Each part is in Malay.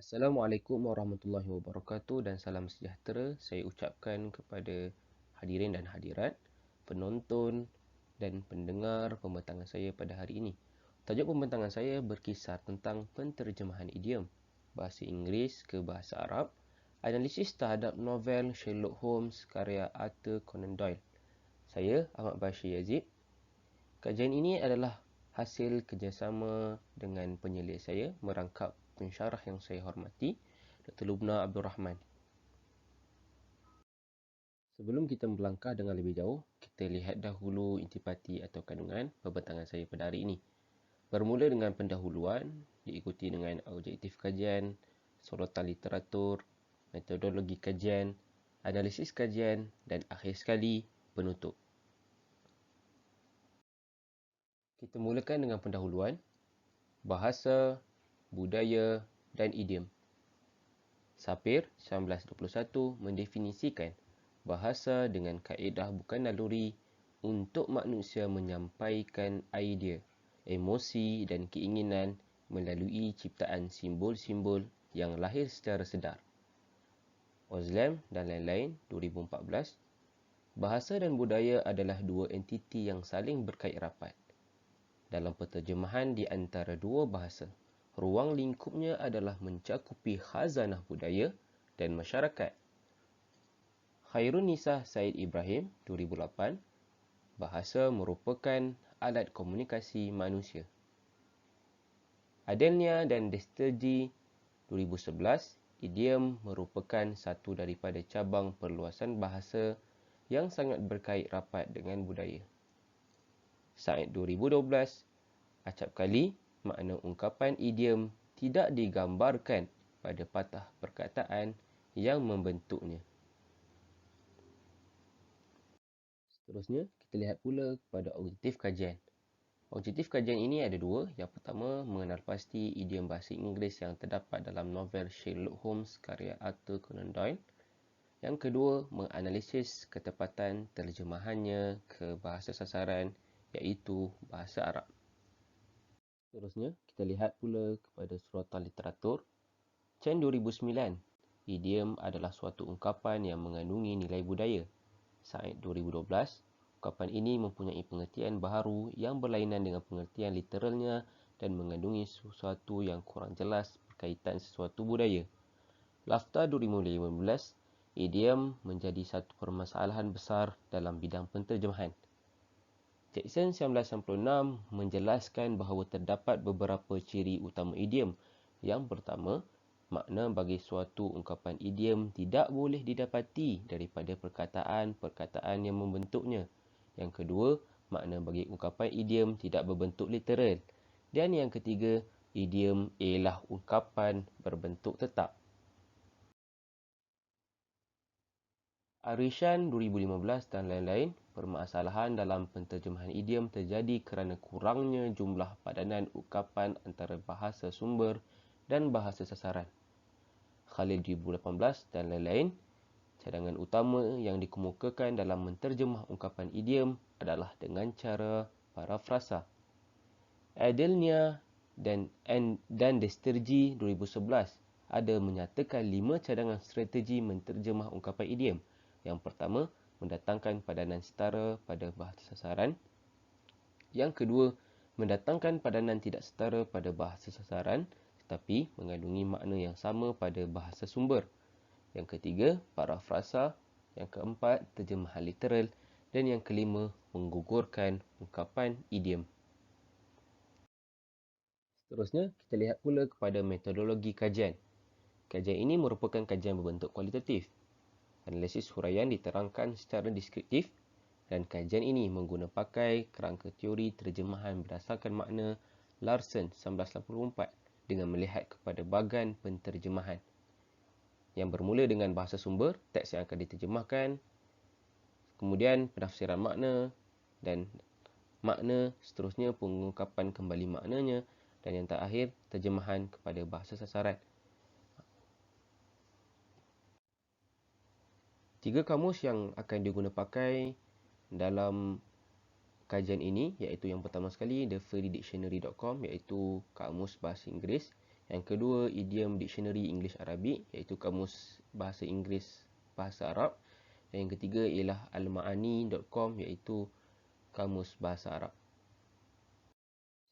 Assalamualaikum warahmatullahi wabarakatuh dan salam sejahtera saya ucapkan kepada hadirin dan hadirat, penonton dan pendengar pembentangan saya pada hari ini. Tajuk pembentangan saya berkisar tentang penterjemahan idiom bahasa Inggeris ke bahasa Arab, analisis terhadap novel Sherlock Holmes karya Arthur Conan Doyle. Saya Ahmad Bashir Yazid. Kajian ini adalah hasil kerjasama dengan penyelia saya merangkap pensyarah yang saya hormati, Dr. Lubna Abdul Rahman. Sebelum kita melangkah dengan lebih jauh, kita lihat dahulu intipati atau kandungan pembentangan saya pada hari ini. Bermula dengan pendahuluan, diikuti dengan objektif kajian, sorotan literatur, metodologi kajian, analisis kajian, dan akhir sekali, penutup. Kita mulakan dengan pendahuluan, bahasa, budaya, dan idiom. Sapir 1921 mendefinisikan bahasa dengan kaedah bukan naluri untuk manusia menyampaikan idea, emosi dan keinginan melalui ciptaan simbol-simbol yang lahir secara sedar. Ozlem dan lain-lain 2014. Bahasa dan budaya adalah dua entiti yang saling berkait rapat. Dalam penterjemahan di antara dua bahasa, ruang lingkupnya adalah mencakupi khazanah budaya dan masyarakat. Khairunnisa Said Ibrahim, 2008, bahasa merupakan alat komunikasi manusia. Adelnia dan Desterji, 2011, idiom merupakan satu daripada cabang perluasan bahasa yang sangat berkait rapat dengan budaya. Said 2012, acapkali makna ungkapan idiom tidak digambarkan pada patah perkataan yang membentuknya. Seterusnya, kita lihat pula kepada objektif kajian. Objektif kajian ini ada dua. Yang pertama, mengenal pasti idiom bahasa Inggeris yang terdapat dalam novel Sherlock Holmes karya Arthur Conan Doyle. Yang kedua, menganalisis ketepatan terjemahannya ke bahasa sasaran iaitu bahasa Arab. Seterusnya, kita lihat pula kepada suratan literatur. Chen 2009, idiom adalah suatu ungkapan yang mengandungi nilai budaya. Said 2012, ungkapan ini mempunyai pengertian baharu yang berlainan dengan pengertian literalnya dan mengandungi sesuatu yang kurang jelas berkaitan sesuatu budaya. Lafta 2015, idiom menjadi satu permasalahan besar dalam bidang penterjemahan. Jackson 1996 menjelaskan bahawa terdapat beberapa ciri utama idiom. Yang pertama, makna bagi suatu ungkapan idiom tidak boleh didapati daripada perkataan-perkataan yang membentuknya. Yang kedua, makna bagi ungkapan idiom tidak berbentuk literal. Dan yang ketiga, idiom ialah ungkapan berbentuk tetap. Arishan 2015 dan lain-lain, permasalahan dalam penterjemahan idiom terjadi kerana kurangnya jumlah padanan ungkapan antara bahasa sumber dan bahasa sasaran. Khalil 2018 dan lain-lain, cadangan utama yang dikemukakan dalam menterjemah ungkapan idiom adalah dengan cara parafrasa. Adelnia dan Desterji 2011 ada menyatakan 5 cadangan strategi menterjemah ungkapan idiom. Yang pertama, mendatangkan padanan setara pada bahasa sasaran. Yang kedua, mendatangkan padanan tidak setara pada bahasa sasaran tetapi mengandungi makna yang sama pada bahasa sumber. Yang ketiga, parafrasa. Yang keempat, terjemahan literal. Dan yang kelima, menggugurkan ungkapan idiom. Seterusnya, kita lihat pula kepada metodologi kajian. Kajian ini merupakan kajian berbentuk kualitatif. Analisis huraian diterangkan secara deskriptif dan kajian ini mengguna pakai kerangka teori terjemahan berdasarkan makna Larson 1984 dengan melihat kepada bagan penterjemahan yang bermula dengan bahasa sumber, teks yang akan diterjemahkan, kemudian penafsiran makna dan makna, seterusnya pengungkapan kembali maknanya dan yang terakhir terjemahan kepada bahasa sasaran. Tiga kamus yang akan digunakan pakai dalam kajian ini iaitu yang pertama sekali thefreedictionary.com iaitu kamus bahasa Inggeris Yang kedua, idiom dictionary English Arabic, iaitu kamus bahasa Inggeris bahasa Arab. Dan yang ketiga ialah almaani.com, iaitu kamus bahasa Arab.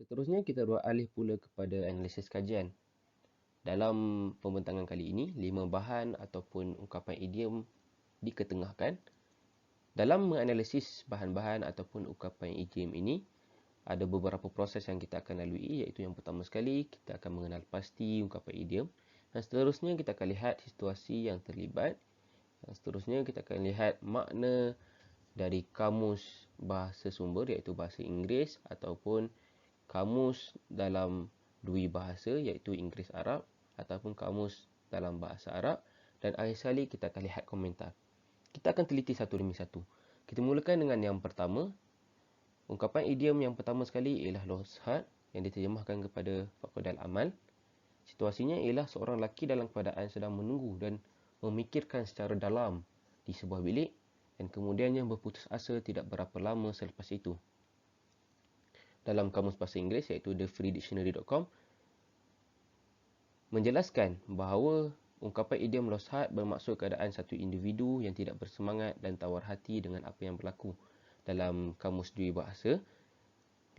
Seterusnya kita beralih pula kepada analisis kajian. Dalam pembentangan kali ini, 5 bahan ataupun ungkapan idiom diketengahkan. Dalam menganalisis bahan-bahan ataupun ungkapan idiom ini, ada beberapa proses yang kita akan lalui, iaitu yang pertama sekali, kita akan mengenal pasti ungkapan idiom. Dan seterusnya, kita akan lihat situasi yang terlibat. Dan seterusnya, kita akan lihat makna dari kamus bahasa sumber, iaitu bahasa Inggeris, ataupun kamus dalam dua bahasa, iaitu Inggeris Arab, ataupun kamus dalam bahasa Arab. Dan akhir sekali, kita akan lihat komentar. Kita akan teliti satu demi satu. Kita mulakan dengan yang pertama. Ungkapan idiom yang pertama sekali ialah loshat, yang diterjemahkan kepada fakuldal amal. Situasinya ialah seorang lelaki dalam keadaan sedang menunggu dan memikirkan secara dalam di sebuah bilik, dan kemudiannya berputus asa tidak berapa lama selepas itu. Dalam kamus bahasa Inggeris, iaitu thefreedictionary.com, menjelaskan bahawa ungkapan idiom loshat bermaksud keadaan satu individu yang tidak bersemangat dan tawar hati dengan apa yang berlaku. Dalam kamus dua bahasa,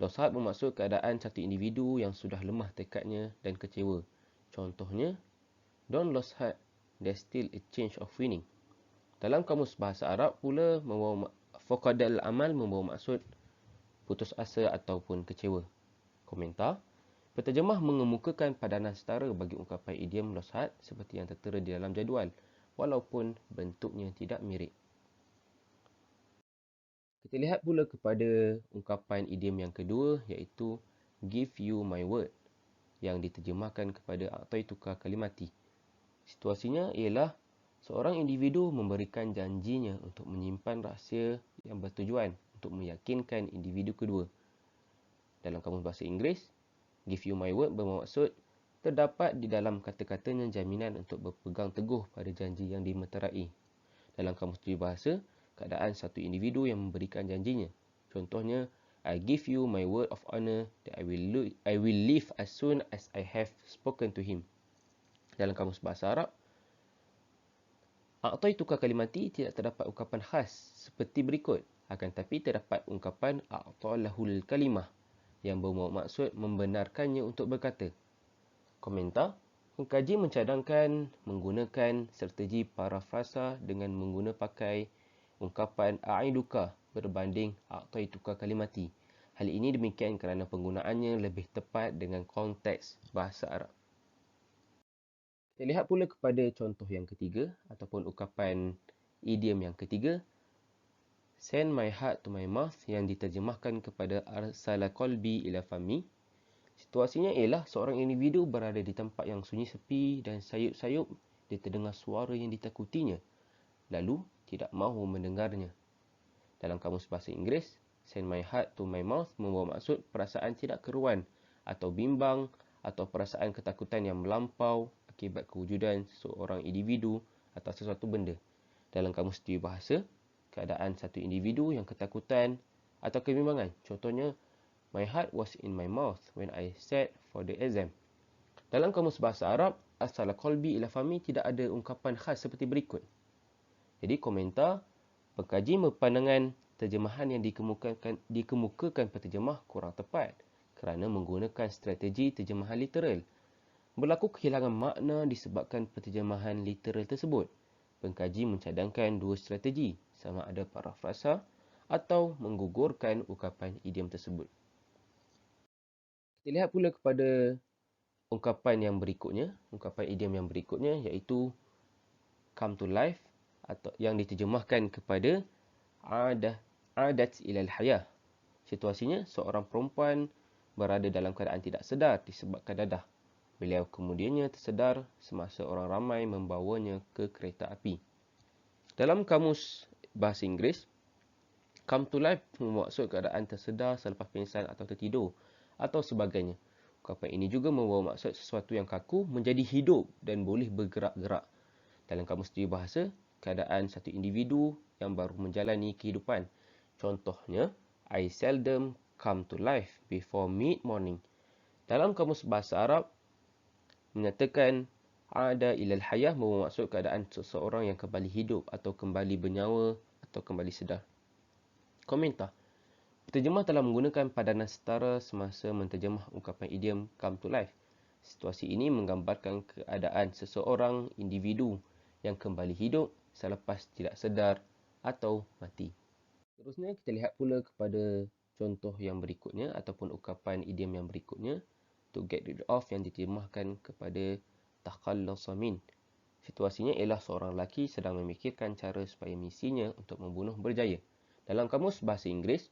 loshat bermaksud keadaan satu individu yang sudah lemah tekadnya dan kecewa. Contohnya, don't lose heart, there's still a chance of winning. Dalam kamus bahasa Arab pula, faqadal amal membawa maksud putus asa ataupun kecewa. Komentar, penterjemah mengemukakan padanan setara bagi ungkapan idiom loshat seperti yang tertera di dalam jadual, walaupun bentuknya tidak mirip. Kita lihat pula kepada ungkapan idiom yang kedua, iaitu give you my word, yang diterjemahkan kepada a'tai tukar kalimati. Situasinya ialah seorang individu memberikan janjinya untuk menyimpan rahsia yang bertujuan untuk meyakinkan individu kedua. Dalam kamus bahasa Inggeris, give you my word bermaksud terdapat di dalam kata-katanya jaminan untuk berpegang teguh pada janji yang dimeterai. Dalam kamus bahasa, keadaan satu individu yang memberikan janjinya. Contohnya, I give you my word of honor that I will leave as soon as I have spoken to him. Dalam kamus bahasa Arab, a'tai tukar kalimati tidak terdapat ungkapan khas seperti berikut. Akan tetapi terdapat ungkapan a'talahul kalimah yang bermaksud membenarkannya untuk berkata. Komentar, pengkaji mencadangkan menggunakan strategi parafrasa dengan menggunakan pakai ungkapan a'iduka berbanding a'tai tukar kalimati. Hal ini demikian kerana penggunaannya lebih tepat dengan konteks bahasa Arab. Kita lihat pula kepada contoh yang ketiga ataupun ungkapan idiom yang ketiga, send my heart to my mouth, yang diterjemahkan kepada arsala qalbi ila fami. Situasinya ialah seorang individu berada di tempat yang sunyi sepi dan sayup-sayup dia terdengar suara yang ditakutinya, lalu tidak mahu mendengarnya. Dalam kamus bahasa Inggeris, send my heart to my mouth membawa maksud perasaan tidak keruan atau bimbang atau perasaan ketakutan yang melampau akibat kewujudan seorang individu atau sesuatu benda. Dalam kamus bahasa, keadaan satu individu yang ketakutan atau kebimbangan. Contohnya, my heart was in my mouth when I sat for the exam. Dalam kamus bahasa Arab, asal qalbi ila fami tidak ada ungkapan khas seperti berikut. Jadi komentar, pengkaji berpandangan terjemahan yang dikemukakan penterjemah kurang tepat kerana menggunakan strategi terjemahan literal. Berlaku kehilangan makna disebabkan penterjemahan literal tersebut. Pengkaji mencadangkan dua strategi, sama ada parafrasa atau menggugurkan ungkapan idiom tersebut. Kita lihat pula kepada ungkapan yang berikutnya, ungkapan idiom yang berikutnya, iaitu come to life, atau yang diterjemahkan kepada adat ilal hayah. Situasinya, seorang perempuan berada dalam keadaan tidak sedar disebabkan dadah. Beliau kemudiannya tersedar semasa orang ramai membawanya ke kereta api. Dalam kamus bahasa Inggeris, come to life bermaksud keadaan tersedar selepas pingsan atau tertidur atau sebagainya. Ungkapan ini juga membawa maksud sesuatu yang kaku menjadi hidup dan boleh bergerak-gerak. Dalam kamus bahasa, keadaan satu individu yang baru menjalani kehidupan. Contohnya, I seldom come to life before mid-morning. Dalam kamus bahasa Arab, menyatakan ada ilal hayah bermaksud keadaan seseorang yang kembali hidup atau kembali bernyawa atau kembali sedar. Komentar. Penterjemah telah menggunakan padanan setara semasa menterjemah ungkapan idiom come to life. Situasi ini menggambarkan keadaan seseorang individu yang kembali hidup selepas tidak sedar atau mati. Seterusnya, kita lihat pula kepada contoh yang berikutnya ataupun ungkapan idiom yang berikutnya. To get rid of yang diterjemahkan kepada takhallasa min. Situasinya ialah seorang lelaki sedang memikirkan cara supaya misinya untuk membunuh berjaya. Dalam kamus bahasa Inggeris,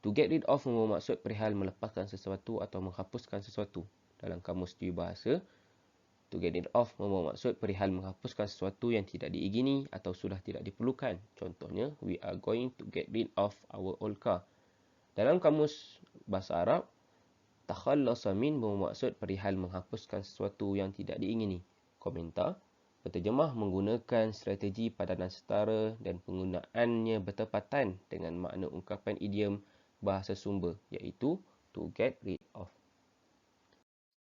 to get rid of membawa maksud perihal melepaskan sesuatu atau menghapuskan sesuatu. Dalam kamus bahasa, to get rid of membawa maksud perihal menghapuskan sesuatu yang tidak diingini atau sudah tidak diperlukan. Contohnya, we are going to get rid of our old car. Dalam kamus bahasa Arab, takhallasa min membawa maksud perihal menghapuskan sesuatu yang tidak diingini. Komentar. Penterjemah menggunakan strategi padanan setara dan penggunaannya bertepatan dengan makna ungkapan idiom bahasa sumber, iaitu to get rid of.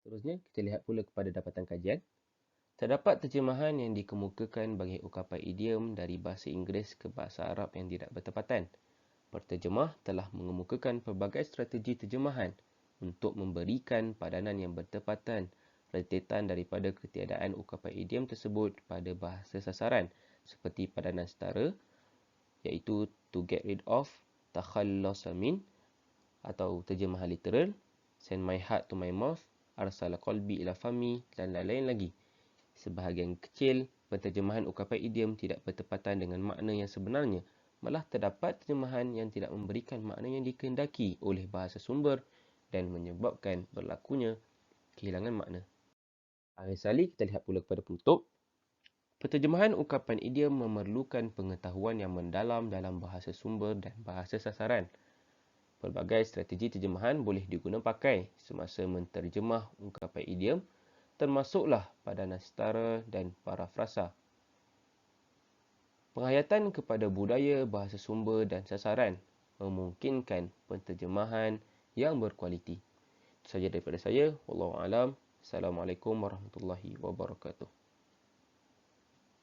Seterusnya, kita lihat pula kepada dapatan kajian. Terdapat terjemahan yang dikemukakan bagi ungkapan idiom dari bahasa Inggeris ke bahasa Arab yang tidak bertepatan. Penterjemah telah mengemukakan pelbagai strategi terjemahan untuk memberikan padanan yang bertepatan rentetan daripada ketiadaan ungkapan idiom tersebut pada bahasa sasaran seperti padanan setara iaitu to get rid of, takhallasa min atau terjemahan literal, send my heart to my mouth, arsala qalbi ila fami dan lain-lain lagi. Sebahagian kecil penterjemahan ungkapan idiom tidak bertepatan dengan makna yang sebenarnya, malah terdapat terjemahan yang tidak memberikan makna yang dikehendaki oleh bahasa sumber dan menyebabkan berlakunya kehilangan makna. Akhir sekali, kita lihat pula kepada penutup. Penterjemahan ungkapan idiom memerlukan pengetahuan yang mendalam dalam bahasa sumber dan bahasa sasaran. Pelbagai strategi terjemahan boleh digunakan pakai semasa menterjemah ungkapan idiom, termasuklah padanan setara dan parafrasa. Penghayatan kepada budaya bahasa sumber dan sasaran memungkinkan penterjemahan yang berkualiti. Itu sahaja daripada saya. Wallahu a'lam. Assalamualaikum warahmatullahi wabarakatuh.